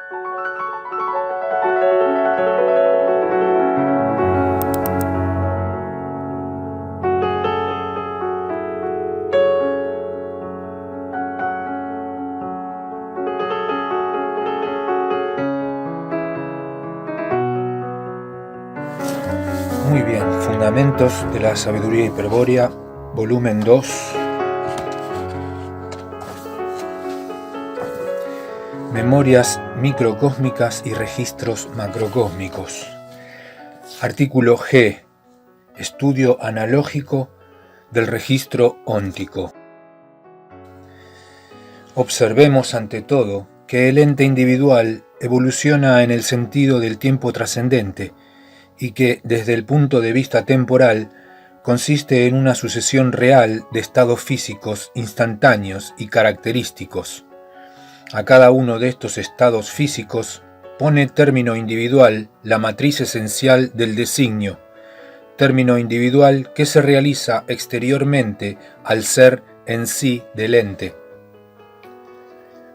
Muy bien, Fundamentos de la Sabiduría Hiperbórea, volumen 2. Memorias microcósmicas y registros macrocósmicos. Artículo G. Estudio analógico del registro óntico. Observemos ante todo que el ente individual evoluciona en el sentido del tiempo trascendente, y que, desde el punto de vista temporal, consiste en una sucesión real de estados físicos instantáneos y característicos. A cada uno de estos estados físicos pone término individual la matriz esencial del designio, término individual que se realiza exteriormente al ser en sí del ente.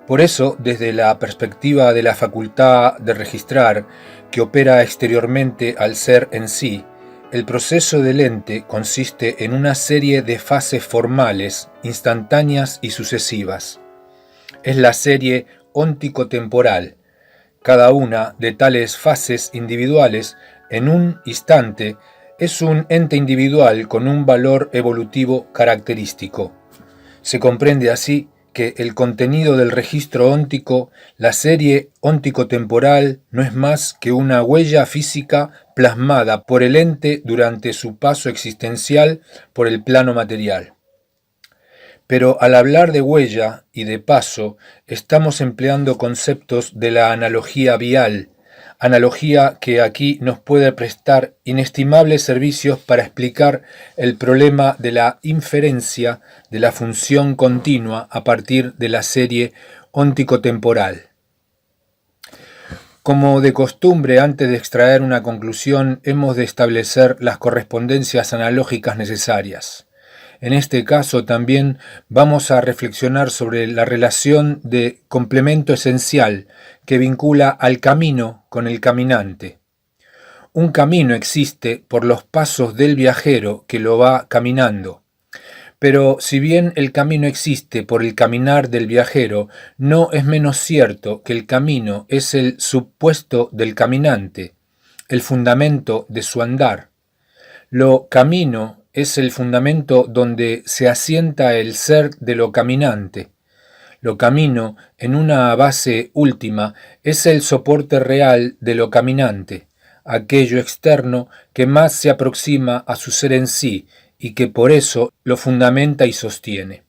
Por eso, desde la perspectiva de la facultad de registrar, que opera exteriormente al ser en sí, el proceso del ente consiste en una serie de fases formales, instantáneas y sucesivas. Es la serie óntico-temporal. Cada una de tales fases individuales, en un instante, es un ente individual con un valor evolutivo característico. Se comprende así que el contenido del registro óntico, la serie óntico-temporal, no es más que una huella física plasmada por el ente durante su paso existencial por el plano material. Pero al hablar de huella y de paso, estamos empleando conceptos de la analogía vial, analogía que aquí nos puede prestar inestimables servicios para explicar el problema de la inferencia de la función continua a partir de la serie óntico-temporal. Como de costumbre, antes de extraer una conclusión, hemos de establecer las correspondencias analógicas necesarias. En este caso también vamos a reflexionar sobre la relación de complemento esencial que vincula al camino con el caminante. Un camino existe por los pasos del viajero que lo va caminando. Pero si bien el camino existe por el caminar del viajero, no es menos cierto que el camino es el supuesto del caminante, el fundamento de su andar. Lo camino es el fundamento donde se asienta el ser de lo caminante. Lo camino, en una base última, es el soporte real de lo caminante, aquello externo que más se aproxima a su ser en sí y que por eso lo fundamenta y sostiene.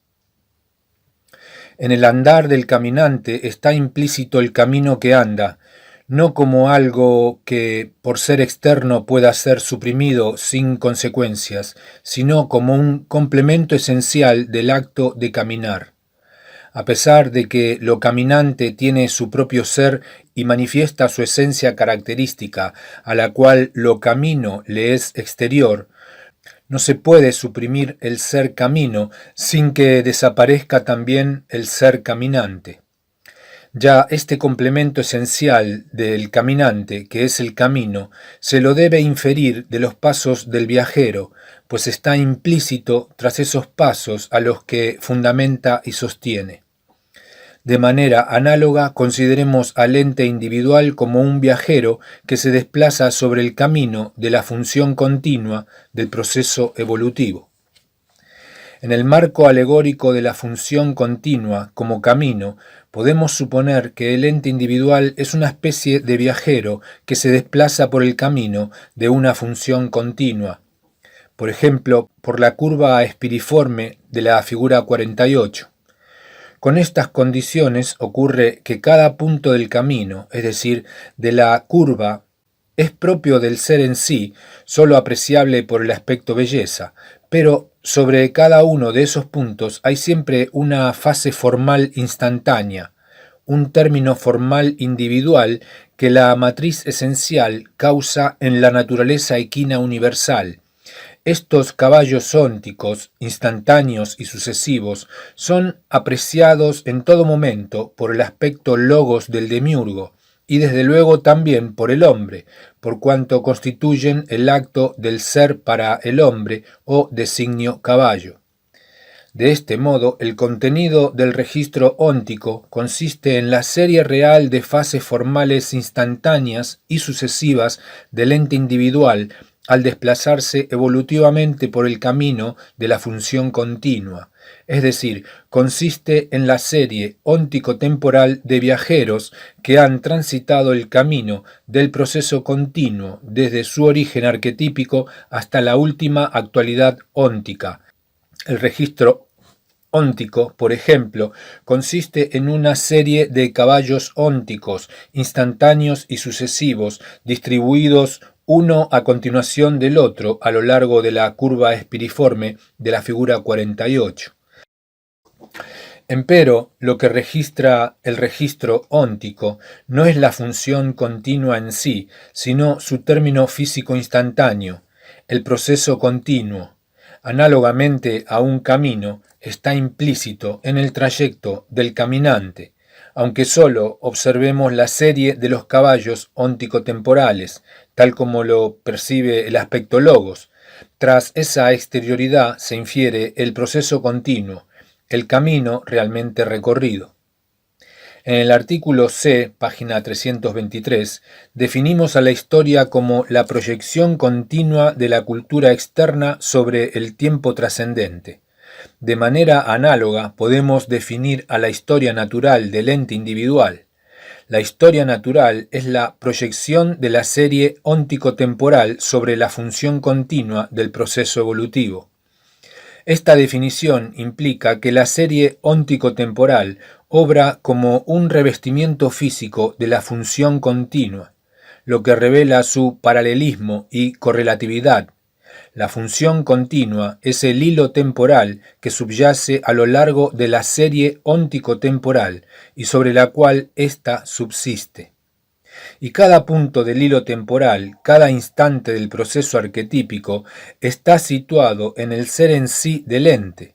En el andar del caminante está implícito el camino que anda, no como algo que, por ser externo, pueda ser suprimido sin consecuencias, sino como un complemento esencial del acto de caminar. A pesar de que lo caminante tiene su propio ser y manifiesta su esencia característica, a la cual lo camino le es exterior, no se puede suprimir el ser camino sin que desaparezca también el ser caminante. Ya este complemento esencial del caminante, que es el camino, se lo debe inferir de los pasos del viajero, pues está implícito tras esos pasos a los que fundamenta y sostiene. De manera análoga, consideremos al ente individual como un viajero que se desplaza sobre el camino de la función continua del proceso evolutivo. En el marco alegórico de la función continua como camino, podemos suponer que el ente individual es una especie de viajero que se desplaza por el camino de una función continua, por ejemplo, por la curva espiriforme de la figura 48. Con estas condiciones ocurre que cada punto del camino, es decir, de la curva, es propio del ser en sí, solo apreciable por el aspecto belleza, pero sobre cada uno de esos puntos hay siempre una fase formal instantánea, un término formal individual que la matriz esencial causa en la naturaleza equina universal. Estos caballos ónticos, instantáneos y sucesivos, son apreciados en todo momento por el aspecto logos del demiurgo, y desde luego también por el hombre, por cuanto constituyen el acto del ser para el hombre o designio caballo. De este modo, el contenido del registro óntico consiste en la serie real de fases formales instantáneas y sucesivas del ente individual al desplazarse evolutivamente por el camino de la función continua, es decir, consiste en la serie óntico-temporal de viajeros que han transitado el camino del proceso continuo desde su origen arquetípico hasta la última actualidad óntica. El registro óntico, por ejemplo, consiste en una serie de caballos ónticos, instantáneos y sucesivos, distribuidos uno a continuación del otro a lo largo de la curva espiriforme de la figura 48. Empero, lo que registra el registro óntico no es la función continua en sí, sino su término físico instantáneo, el proceso continuo. Análogamente a un camino, está implícito en el trayecto del caminante, aunque sólo observemos la serie de los caballos óntico-temporales, tal como lo percibe el aspecto logos. Tras esa exterioridad se infiere el proceso continuo, el camino realmente recorrido. En el artículo C, página 323, definimos a la historia como la proyección continua de la cultura externa sobre el tiempo trascendente. De manera análoga podemos definir a la historia natural del ente individual. La historia natural es la proyección de la serie óntico-temporal sobre la función continua del proceso evolutivo. Esta definición implica que la serie óntico-temporal obra como un revestimiento físico de la función continua, lo que revela su paralelismo y correlatividad. La función continua es el hilo temporal que subyace a lo largo de la serie óntico-temporal y sobre la cual ésta subsiste. Y cada punto del hilo temporal, cada instante del proceso arquetípico, está situado en el ser en sí del ente.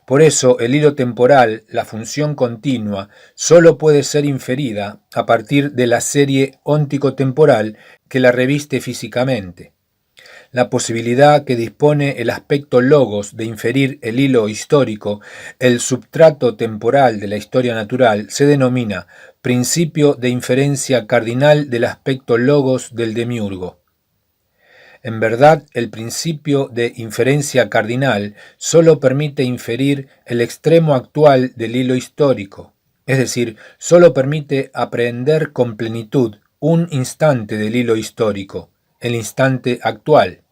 Por eso el hilo temporal, la función continua, sólo puede ser inferida a partir de la serie óntico-temporal que la reviste físicamente. La posibilidad que dispone el aspecto logos de inferir el hilo histórico, el substrato temporal de la historia natural, se denomina principio de inferencia cardinal del aspecto logos del demiurgo. En verdad, el principio de inferencia cardinal sólo permite inferir el extremo actual del hilo histórico, es decir, sólo permite aprehender con plenitud un instante del hilo histórico, el instante actual.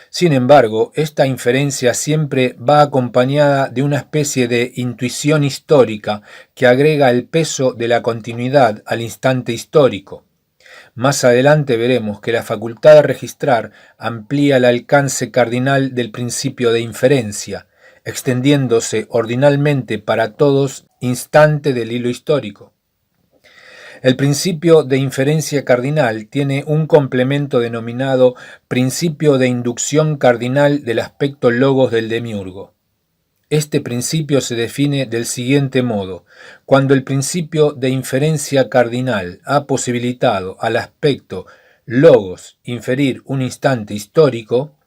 Sin embargo, esta inferencia siempre va acompañada de una especie de intuición histórica que agrega el peso de la continuidad al instante histórico. Más adelante veremos que la facultad de registrar amplía el alcance cardinal del principio de inferencia, extendiéndose ordinalmente para todos instante del hilo histórico. El principio de inferencia cardinal tiene un complemento denominado principio de inducción cardinal del aspecto logos del demiurgo. Este principio se define del siguiente modo: cuando el principio de inferencia cardinal ha posibilitado al aspecto logos inferir un instante histórico,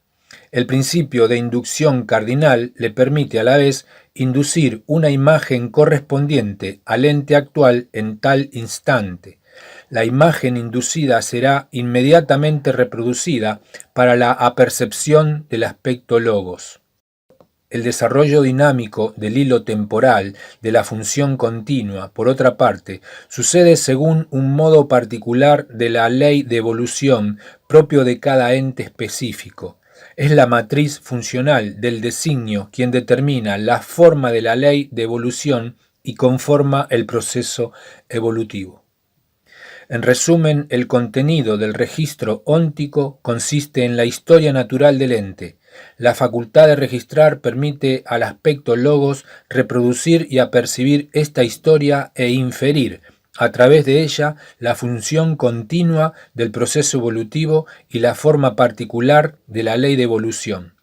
el principio de inducción cardinal le permite a la vez inducir una imagen correspondiente al ente actual en tal instante. La imagen inducida será inmediatamente reproducida para la apercepción del aspecto logos. El desarrollo dinámico del hilo temporal de la función continua, por otra parte, sucede según un modo particular de la ley de evolución propio de cada ente específico. Es la matriz funcional del designio quien determina la forma de la ley de evolución y conforma el proceso evolutivo. En resumen, el contenido del registro óntico consiste en la historia natural del ente. La facultad de registrar permite al aspecto logos reproducir y apercibir esta historia e inferir, a través de ella, la función continua del proceso evolutivo y la forma particular de la ley de evolución.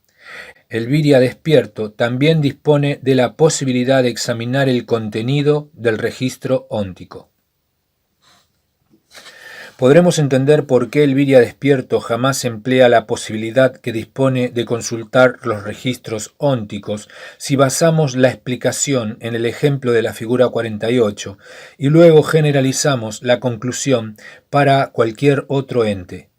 El Viria despierto también dispone de la posibilidad de examinar el contenido del registro óntico. Podremos entender por qué el Viria despierto jamás emplea la posibilidad que dispone de consultar los registros ónticos si basamos la explicación en el ejemplo de la figura 48 y luego generalizamos la conclusión para cualquier otro ente.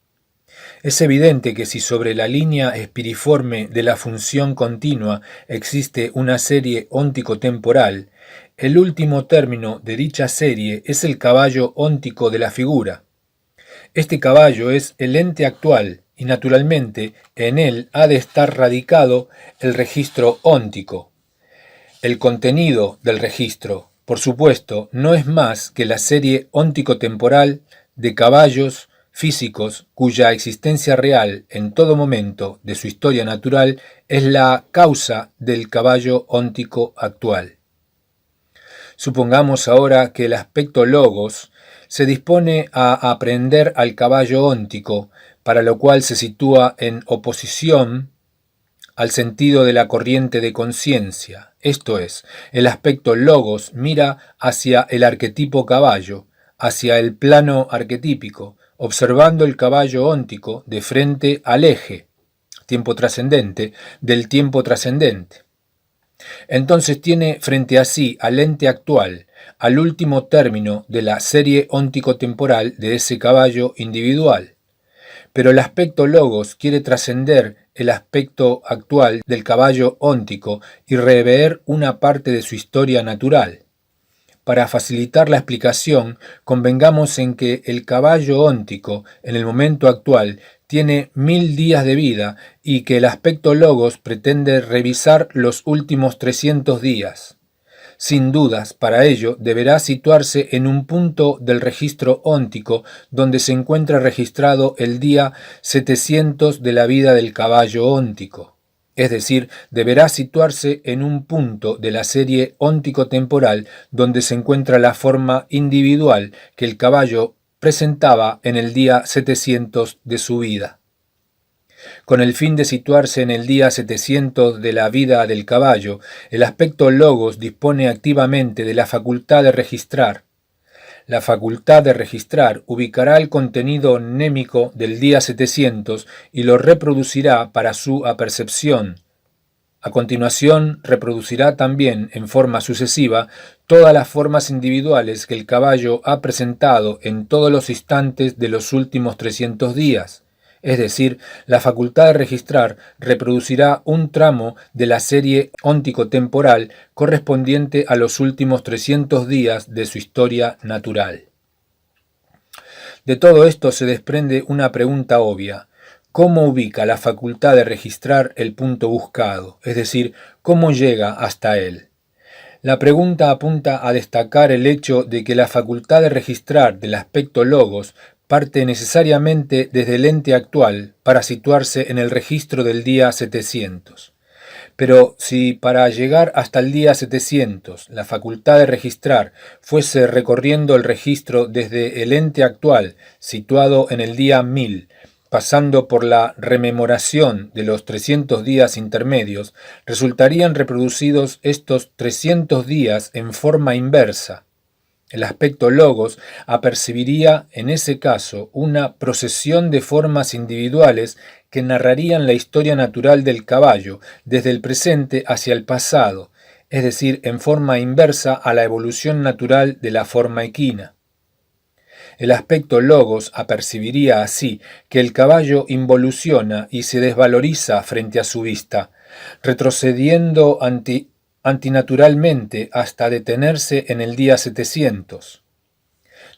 Es evidente que si sobre la línea espiriforme de la función continua existe una serie óntico-temporal, el último término de dicha serie es el caballo óntico de la figura. Este caballo es el ente actual y naturalmente en él ha de estar radicado el registro óntico. El contenido del registro, por supuesto, no es más que la serie óntico-temporal de caballos físicos cuya existencia real en todo momento de su historia natural es la causa del caballo óntico actual. Supongamos ahora que el aspecto logos se dispone a aprehender al caballo óntico, para lo cual se sitúa en oposición al sentido de la corriente de conciencia. Esto es, el aspecto logos mira hacia el arquetipo caballo, hacia el plano arquetípico, observando el caballo óntico de frente al eje, tiempo trascendente, del tiempo trascendente. Entonces tiene frente a sí al ente actual, al último término de la serie óntico-temporal de ese caballo individual. Pero el aspecto logos quiere trascender el aspecto actual del caballo óntico y rever una parte de su historia natural. Para facilitar la explicación, convengamos en que el caballo óntico, en el momento actual, tiene 1000 días de vida y que el aspecto logos pretende revisar los últimos 300 días. Sin dudas, para ello deberá situarse en un punto del registro óntico donde se encuentra registrado el día 700 de la vida del caballo óntico. Es decir, deberá situarse en un punto de la serie óntico-temporal donde se encuentra la forma individual que el caballo presentaba en el día 700 de su vida. Con el fin de situarse en el día 700 de la vida del caballo, el aspecto logos dispone activamente de la facultad de registrar. La facultad de registrar ubicará el contenido mnémico del día 700 y lo reproducirá para su apercepción. A continuación, reproducirá también, en forma sucesiva, todas las formas individuales que el caballo ha presentado en todos los instantes de los últimos 300 días. Es decir, la facultad de registrar reproducirá un tramo de la serie óntico-temporal correspondiente a los últimos 300 días de su historia natural. De todo esto se desprende una pregunta obvia. ¿Cómo ubica la facultad de registrar el punto buscado? Es decir, ¿cómo llega hasta él? La pregunta apunta a destacar el hecho de que la facultad de registrar del aspecto logos parte necesariamente desde el ente actual para situarse en el registro del día 700. Pero si para llegar hasta el día 700 la facultad de registrar fuese recorriendo el registro desde el ente actual situado en el día 1000, pasando por la rememoración de los 300 días intermedios, resultarían reproducidos estos 300 días en forma inversa. El aspecto logos apercibiría en ese caso una procesión de formas individuales que narrarían la historia natural del caballo desde el presente hacia el pasado, es decir, en forma inversa a la evolución natural de la forma equina. El aspecto logos apercibiría así que el caballo involuciona y se desvaloriza frente a su vista, retrocediendo antinaturalmente hasta detenerse en el día 700.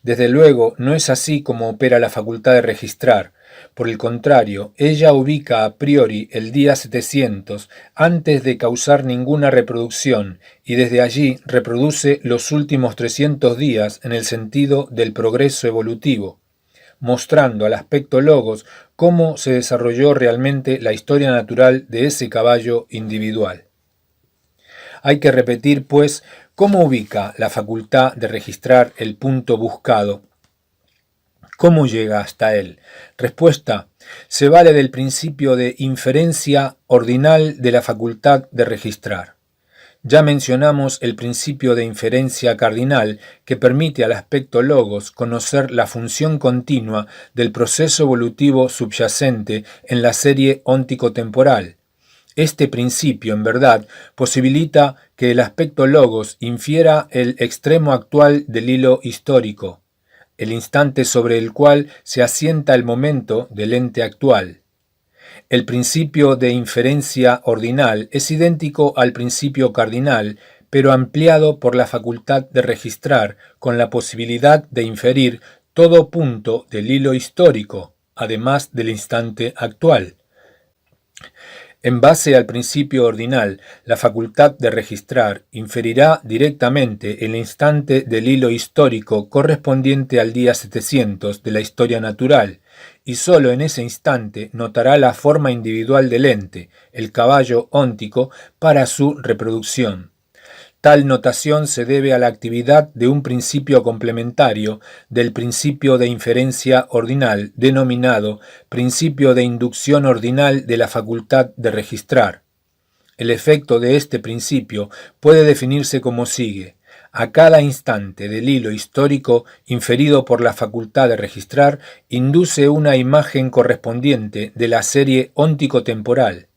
Desde luego, no es así como opera la facultad de registrar. Por el contrario, ella ubica a priori el día 700 antes de causar ninguna reproducción y desde allí reproduce los últimos 300 días en el sentido del progreso evolutivo, mostrando al aspecto logos cómo se desarrolló realmente la historia natural de ese caballo individual. Hay que repetir, pues, cómo ubica la facultad de registrar el punto buscado. ¿Cómo llega hasta él? Respuesta: se vale del principio de inferencia ordinal de la facultad de registrar. Ya mencionamos el principio de inferencia cardinal que permite al aspecto logos conocer la función continua del proceso evolutivo subyacente en la serie óntico-temporal. Este principio, en verdad, posibilita que el aspecto logos infiera el extremo actual del hilo histórico, el instante sobre el cual se asienta el momento del ente actual. El principio de inferencia ordinal es idéntico al principio cardinal, pero ampliado por la facultad de registrar con la posibilidad de inferir todo punto del hilo histórico, además del instante actual. En base al principio ordinal, la facultad de registrar inferirá directamente el instante del hilo histórico correspondiente al día 700 de la historia natural, y sólo en ese instante notará la forma individual del ente, el caballo óntico, para su reproducción. Tal notación se debe a la actividad de un principio complementario del principio de inferencia ordinal, denominado principio de inducción ordinal de la facultad de registrar. El efecto de este principio puede definirse como sigue. A cada instante del hilo histórico inferido por la facultad de registrar, induce una imagen correspondiente de la serie óntico-temporal.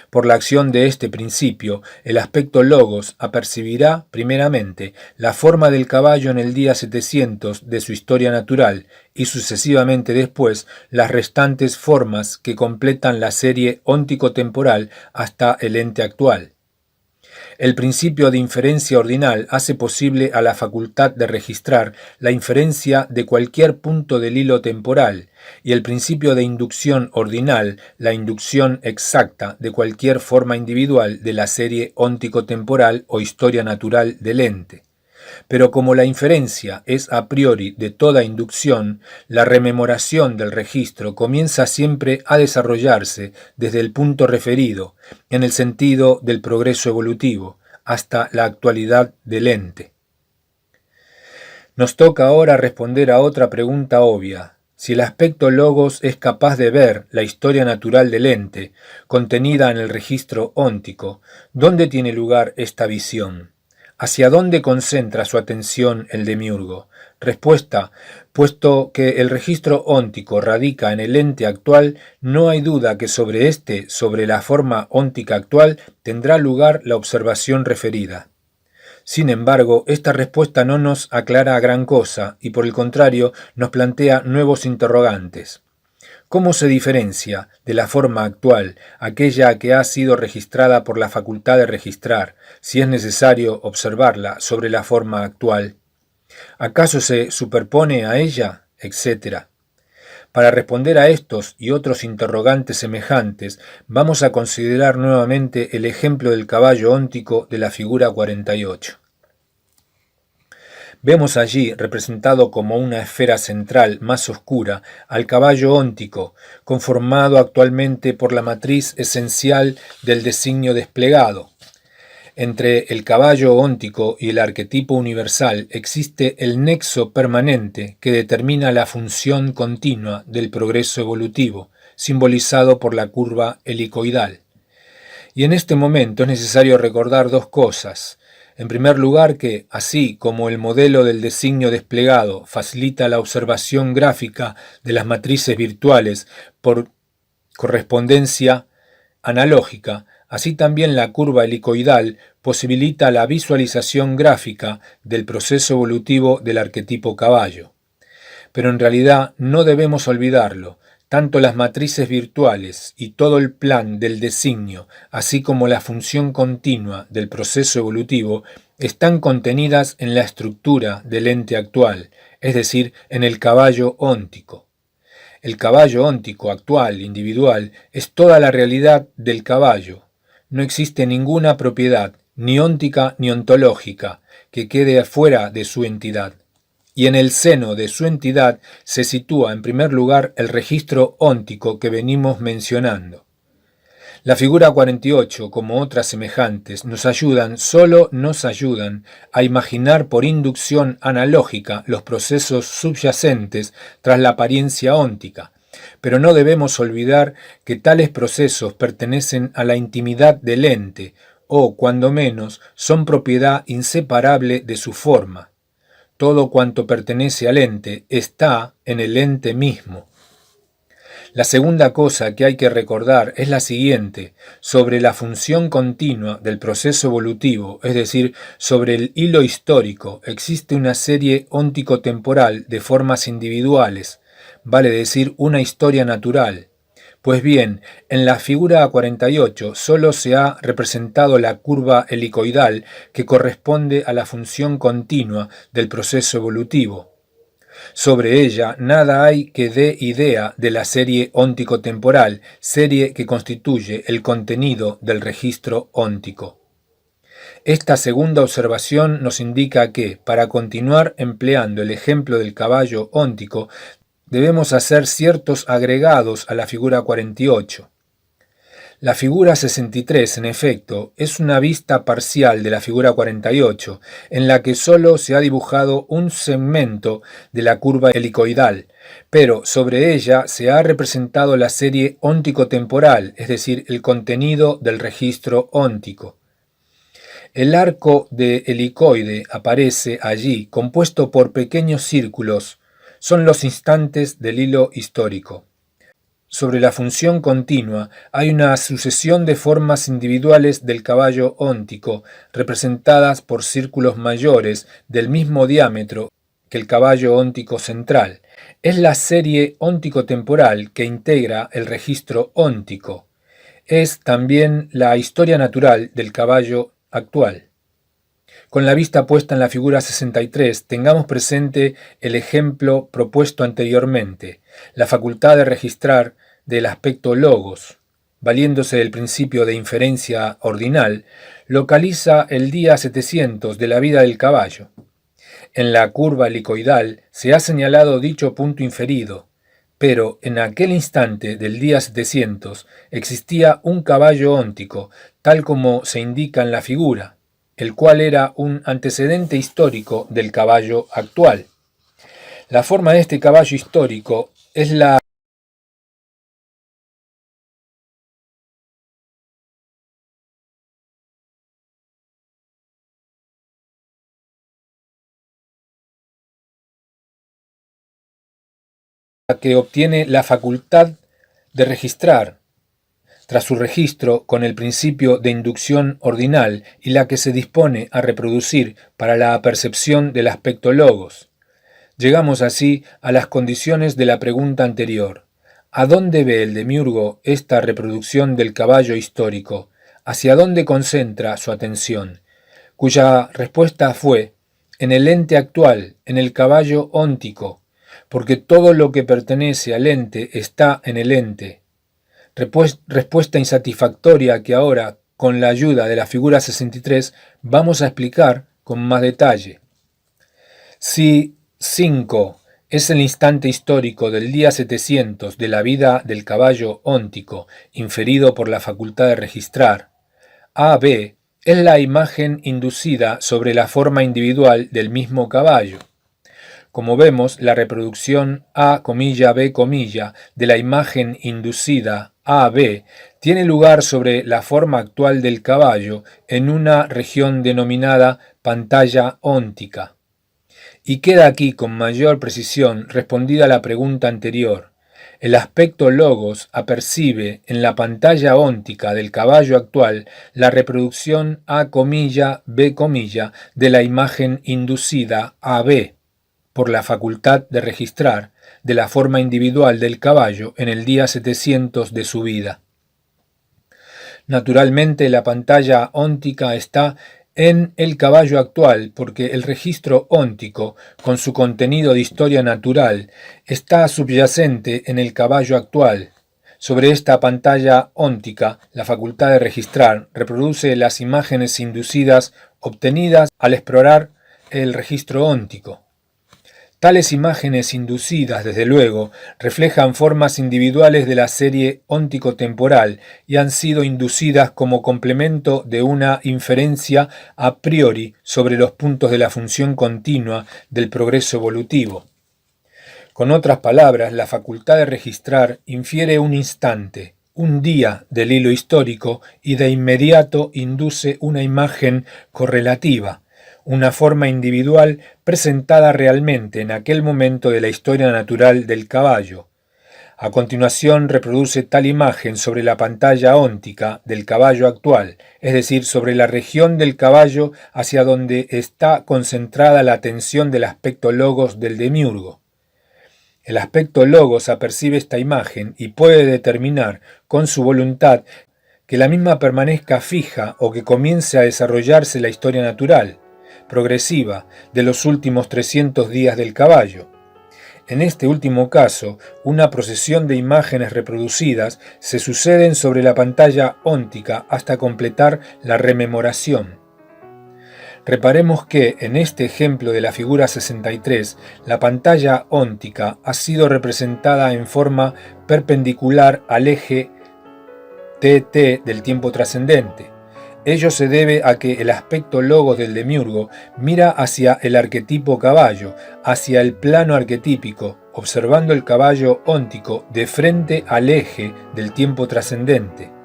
Por la acción de este principio, el aspecto logos apercibirá, primeramente, la forma del caballo en el día 700 de su historia natural y sucesivamente después las restantes formas que completan la serie óntico-temporal hasta el ente actual. El principio de inferencia ordinal hace posible a la facultad de registrar la inferencia de cualquier punto del hilo temporal, y el principio de inducción ordinal la inducción exacta de cualquier forma individual de la serie óntico-temporal o historia natural del ente. Pero como la inferencia es a priori de toda inducción, la rememoración del registro comienza siempre a desarrollarse desde el punto referido, en el sentido del progreso evolutivo, hasta la actualidad del ente. Nos toca ahora responder a otra pregunta obvia. Si el aspecto logos es capaz de ver la historia natural del ente, contenida en el registro óntico, ¿dónde tiene lugar esta visión? ¿Hacia dónde concentra su atención el demiurgo? Respuesta: puesto que el registro óntico radica en el ente actual, no hay duda que sobre la forma óntica actual, tendrá lugar la observación referida. Sin embargo, esta respuesta no nos aclara gran cosa y por el contrario nos plantea nuevos interrogantes. ¿Cómo se diferencia de la forma actual aquella que ha sido registrada por la facultad de registrar, si es necesario observarla sobre la forma actual? ¿Acaso se superpone a ella? Etcétera. Para responder a estos y otros interrogantes semejantes, vamos a considerar nuevamente el ejemplo del caballo óntico de la figura 48. Vemos allí, representado como una esfera central más oscura, al caballo óntico, conformado actualmente por la matriz esencial del designio desplegado. Entre el caballo óntico y el arquetipo universal existe el nexo permanente que determina la función continua del progreso evolutivo, simbolizado por la curva helicoidal. Y en este momento es necesario recordar dos cosas. En primer lugar que, así como el modelo del designio desplegado facilita la observación gráfica de las matrices virtuales por correspondencia analógica, así también la curva helicoidal posibilita la visualización gráfica del proceso evolutivo del arquetipo caballo. Pero en realidad no debemos olvidarlo. Tanto las matrices virtuales y todo el plan del designio, así como la función continua del proceso evolutivo, están contenidas en la estructura del ente actual, es decir, en el caballo óntico. El caballo óntico actual, individual, es toda la realidad del caballo. No existe ninguna propiedad, ni óntica ni ontológica, que quede fuera de su entidad. Y en el seno de su entidad se sitúa en primer lugar el registro óntico que venimos mencionando. La figura 48, como otras semejantes, solo nos ayudan a imaginar por inducción analógica los procesos subyacentes tras la apariencia óntica, pero no debemos olvidar que tales procesos pertenecen a la intimidad del ente, o, cuando menos, son propiedad inseparable de su forma. Todo cuanto pertenece al ente está en el ente mismo. La segunda cosa que hay que recordar es la siguiente: sobre la función continua del proceso evolutivo, es decir, sobre el hilo histórico, existe una serie óntico-temporal de formas individuales, vale decir, una historia natural. Pues bien, en la figura 48 solo se ha representado la curva helicoidal que corresponde a la función continua del proceso evolutivo. Sobre ella nada hay que dé idea de la serie óntico-temporal, serie que constituye el contenido del registro óntico. Esta segunda observación nos indica que, para continuar empleando el ejemplo del caballo óntico, debemos hacer ciertos agregados a la figura 48. La figura 63, en efecto, es una vista parcial de la figura 48, en la que solo se ha dibujado un segmento de la curva helicoidal, pero sobre ella se ha representado la serie óntico-temporal, es decir, el contenido del registro óntico. El arco de helicoide aparece allí, compuesto por pequeños círculos. Son los instantes del hilo histórico. Sobre la función continua hay una sucesión de formas individuales del caballo óntico, representadas por círculos mayores del mismo diámetro que el caballo óntico central. Es la serie óntico-temporal que integra el registro óntico. Es también la historia natural del caballo actual. Con la vista puesta en la figura 63, tengamos presente el ejemplo propuesto anteriormente, la facultad de registrar del aspecto logos, valiéndose del principio de inferencia ordinal, localiza el día 700 de la vida del caballo. En la curva helicoidal se ha señalado dicho punto inferido, pero en aquel instante del día 700 existía un caballo óntico, tal como se indica en la figura, el cual era un antecedente histórico del caballo actual. La forma de este caballo histórico es la que obtiene la facultad de registrar, tras su registro con el principio de inducción ordinal, y la que se dispone a reproducir para la percepción del aspecto logos. Llegamos así a las condiciones de la pregunta anterior. ¿A dónde ve el demiurgo esta reproducción del caballo histórico? ¿Hacia dónde concentra su atención? Cuya respuesta fue: en el ente actual, en el caballo óntico, porque todo lo que pertenece al ente está en el ente. Respuesta insatisfactoria que ahora, con la ayuda de la figura 63, vamos a explicar con más detalle. Si 5 es el instante histórico del día 700 de la vida del caballo óntico, inferido por la facultad de registrar, AB es la imagen inducida sobre la forma individual del mismo caballo. Como vemos, la reproducción A,B, de la imagen inducida AB tiene lugar sobre la forma actual del caballo en una región denominada pantalla óntica. Y queda aquí con mayor precisión respondida la pregunta anterior. El aspecto logos apercibe en la pantalla óntica del caballo actual la reproducción A,B, de la imagen inducida AB, por la facultad de registrar, de la forma individual del caballo en el día 700 de su vida. Naturalmente, la pantalla óntica está en el caballo actual, porque el registro óntico, con su contenido de historia natural, está subyacente en el caballo actual. Sobre esta pantalla óntica, la facultad de registrar reproduce las imágenes inducidas obtenidas al explorar el registro óntico. Tales imágenes inducidas, desde luego, reflejan formas individuales de la serie óntico-temporal y han sido inducidas como complemento de una inferencia a priori sobre los puntos de la función continua del progreso evolutivo. Con otras palabras, la facultad de registrar infiere un instante, un día del hilo histórico y de inmediato induce una imagen correlativa, una forma individual presentada realmente en aquel momento de la historia natural del caballo. A continuación reproduce tal imagen sobre la pantalla óntica del caballo actual, es decir, sobre la región del caballo hacia donde está concentrada la atención del aspecto logos del demiurgo. El aspecto logos apercibe esta imagen y puede determinar con su voluntad que la misma permanezca fija o que comience a desarrollarse la historia natural, progresiva, de los últimos 300 días del caballo. En este último caso, una procesión de imágenes reproducidas se suceden sobre la pantalla óntica hasta completar la rememoración. Reparemos que, en este ejemplo de la figura 63, la pantalla óntica ha sido representada en forma perpendicular al eje TT del tiempo trascendente. Ello se debe a que el aspecto logos del demiurgo mira hacia el arquetipo caballo, hacia el plano arquetípico, observando el caballo óntico de frente al eje del tiempo trascendente.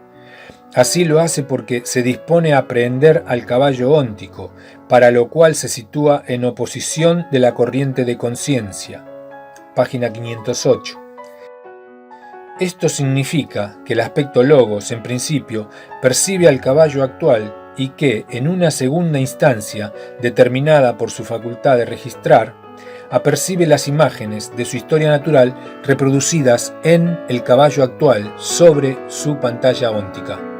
Así lo hace porque se dispone a aprehender al caballo óntico, para lo cual se sitúa en oposición de la corriente de conciencia. Página 508. Esto significa que el aspecto logos, en principio, percibe al caballo actual y que, en una segunda instancia, determinada por su facultad de registrar, apercibe las imágenes de su historia natural reproducidas en el caballo actual sobre su pantalla óntica.